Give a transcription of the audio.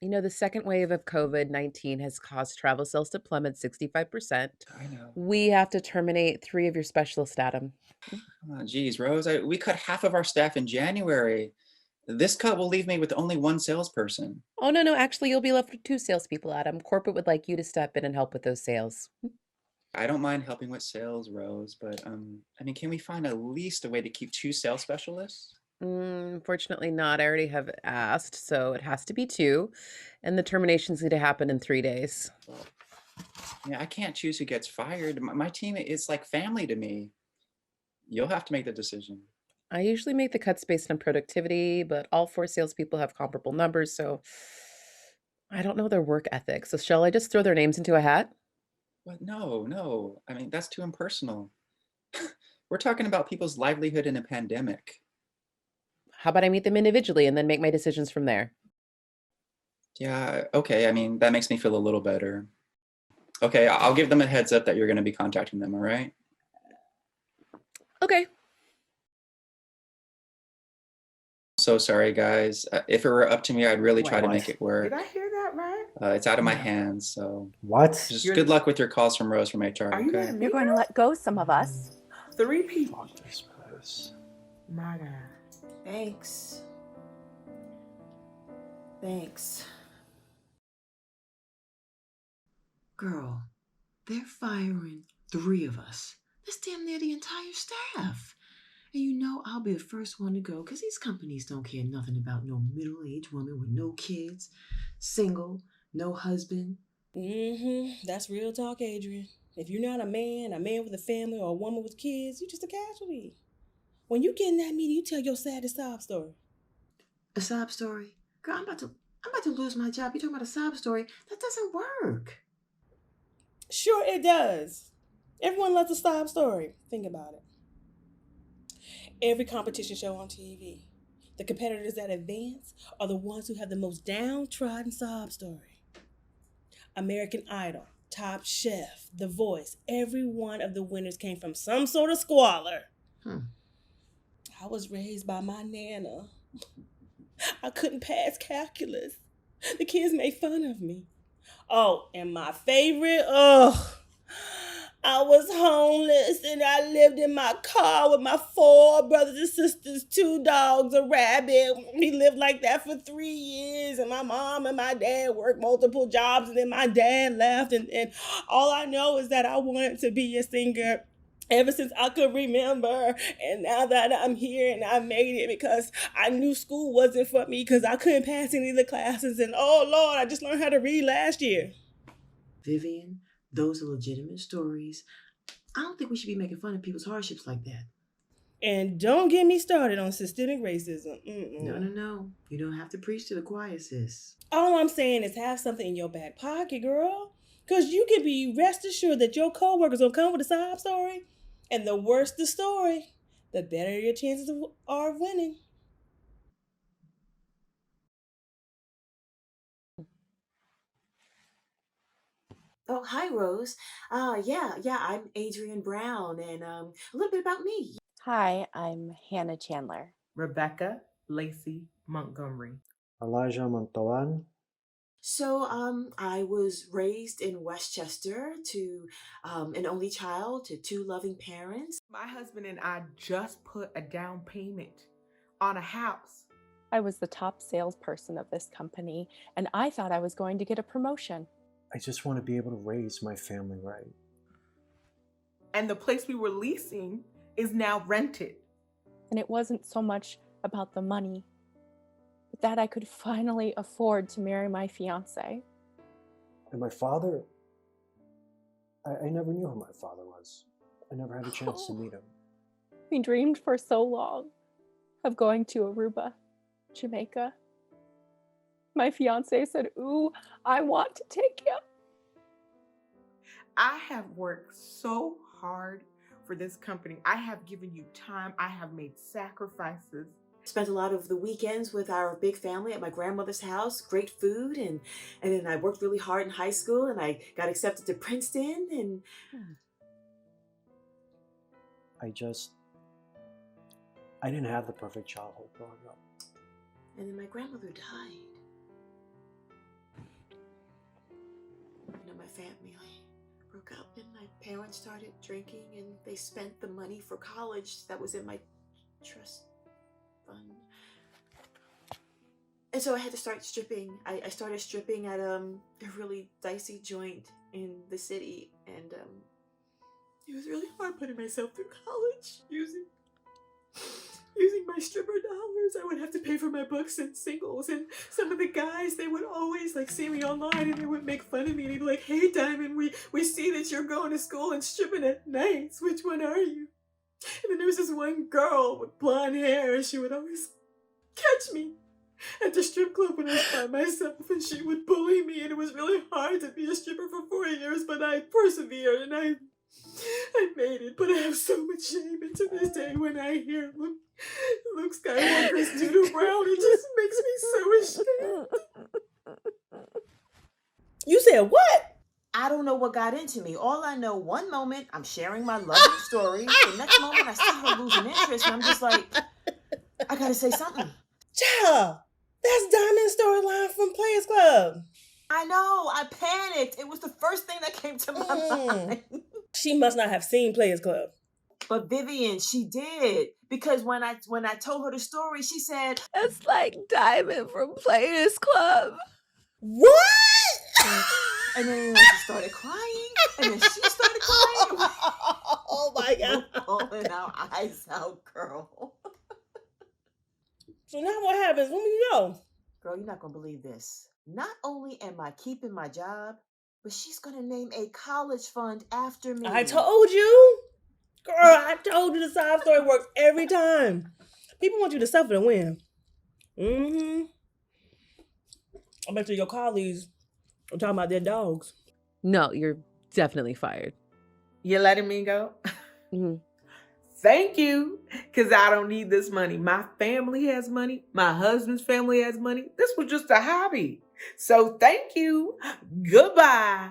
You know, the second wave of COVID-19 has caused travel sales to plummet 65%. I know. We have to terminate 3 of your specialist, Adam. Come on, geez, Rose. We cut half of our staff in January. This cut will leave me with only one salesperson. Oh, no, no, actually, you'll be left with 2 salespeople, Adam. Corporate would like you to step in and help with those sales. I don't mind helping with sales, Rose, but I mean, can we find at least a way to keep two sales specialists? Unfortunately not. I already have asked, so it has to be 2, and the terminations need to happen in 3 days. Well, yeah, I can't choose who gets fired. My team is like family to me. You'll have to make the decision. I usually make the cuts based on productivity, but all 4 salespeople have comparable numbers, so I don't know their work ethic. So shall I just throw their names into a hat? But no, no. I mean, that's too impersonal. We're talking about people's livelihood in a pandemic. How about I meet them individually and then make my decisions from there? Yeah, okay. I mean, that makes me feel a little better. Okay, I'll give them a heads up that you're going to be contacting them, all right? Okay. So sorry, guys. If it were up to me, I'd really Wait, try to make what? it Did work. I hear that right? It's out of my No. hands, so What? just You're good the- luck with your calls from Rose from HR, Are you okay? letting You're me going to go? let go some of us. 3 people. Fuck this place. My God. Thanks. Thanks. Girl, they're firing 3 of us. That's damn near the entire staff. And you know I'll be the first one to go because these companies don't care nothing about no middle-aged woman with no kids, single, no husband. That's real talk, Adrian. If you're not a man with a family, or a woman with kids, you're just a casualty. When you get in that meeting, you tell your saddest sob story. A sob story? Girl, I'm about to lose my job. You talking about a sob story? That doesn't work. Sure, it does. Everyone loves a sob story. Think about it. Every competition show on TV, the competitors that advance are the ones who have the most downtrodden sob story. American Idol, Top Chef, The Voice, every one of the winners came from some sort of squalor. I was raised by my nana. I couldn't pass calculus. The kids made fun of me. Oh, and my favorite, I was homeless and I lived in my car with my 4 brothers and sisters, 2 dogs, a rabbit. We lived like that for 3 years, and my mom and my dad worked multiple jobs, and then my dad left, and all I know is that I wanted to be a singer ever since I could remember. And now that I'm here and I made it, because I knew school wasn't for me because I couldn't pass any of the classes, and oh Lord, I just learned how to read last year. Vivian, those are legitimate stories. I don't think we should be making fun of people's hardships like that. And don't get me started on systemic racism. No. You don't have to preach to the choir, sis. All I'm saying is have something in your back pocket, girl. Because you can be rest assured that your coworkers will come with a sob story. And the worse the story, the better your chances are of winning. Oh, hi, Rose. Yeah, I'm Adrian Brown, and a little bit about me. Hi, I'm Hannah Chandler. Rebecca Lacey Montgomery. Elijah Montoan. So, I was raised in Westchester to an only child to 2 loving parents. My husband and I just put a down payment on a house. I was the top salesperson of this company, and I thought I was going to get a promotion. I just want to be able to raise my family right. And the place we were leasing is now rented. And it wasn't so much about the money, but that I could finally afford to marry my fiance. And my father, I never knew who my father was. I never had a chance to meet him. We dreamed for so long of going to Aruba, Jamaica. My fiance said, "Ooh, I want to take you." I have worked so hard for this company. I have given you time. I have made sacrifices. Spent a lot of the weekends with our big family at my grandmother's house. Great food, and then I worked really hard in high school, and I got accepted to Princeton, and I didn't have the perfect childhood growing up. then my grandmother died. family broke up and my parents started drinking and they spent the money for college that was in my trust fund. And so I had to start stripping. I started stripping at a really dicey joint in the city, and it was really hard putting myself through college using my stripper dollars. I would have to pay for my books and singles, and some of the guys, they would always like see me online and they would make fun of me. They'd be like, "Hey Diamond, we see that you're going to school and stripping at nights. Which one are you?" And then there was this one girl with blonde hair, and she would always catch me at the strip club when I was by myself, and she would bully me, and it was really hard to be a stripper for 4 years, but I persevered and I made it. But I have so much shame, and to this day when I hear Luke Skywalker's Doodle Brown, it just makes me so ashamed. You said what? I don't know what got into me. All I know, one moment I'm sharing my lovely story, the next moment I see her losing interest, and I'm just like, I gotta say something. Child, that's Diamond's storyline from Players Club. I know, I panicked. It was the first thing that came to my mind. She must not have seen Players Club. But Vivian, she did. Because when I told her the story, she said, It's like Diamond from Players Club. What? and then she started crying, and then she started crying. Oh my God. Bawling our eyes out, girl. So now what happens when we go? Girl, you're not going to believe this. Not only am I keeping my job, but she's going to name a college fund after me. I told you. Girl, I told you the Sob Story works every time. People want you to suffer to win. Mm-hmm. I bet you your colleagues are talking about their dogs. No, you're definitely fired. You letting me go? Mm-hmm. Thank you, because I don't need this money. My family has money. My husband's family has money. This was just a hobby. So thank you. Goodbye.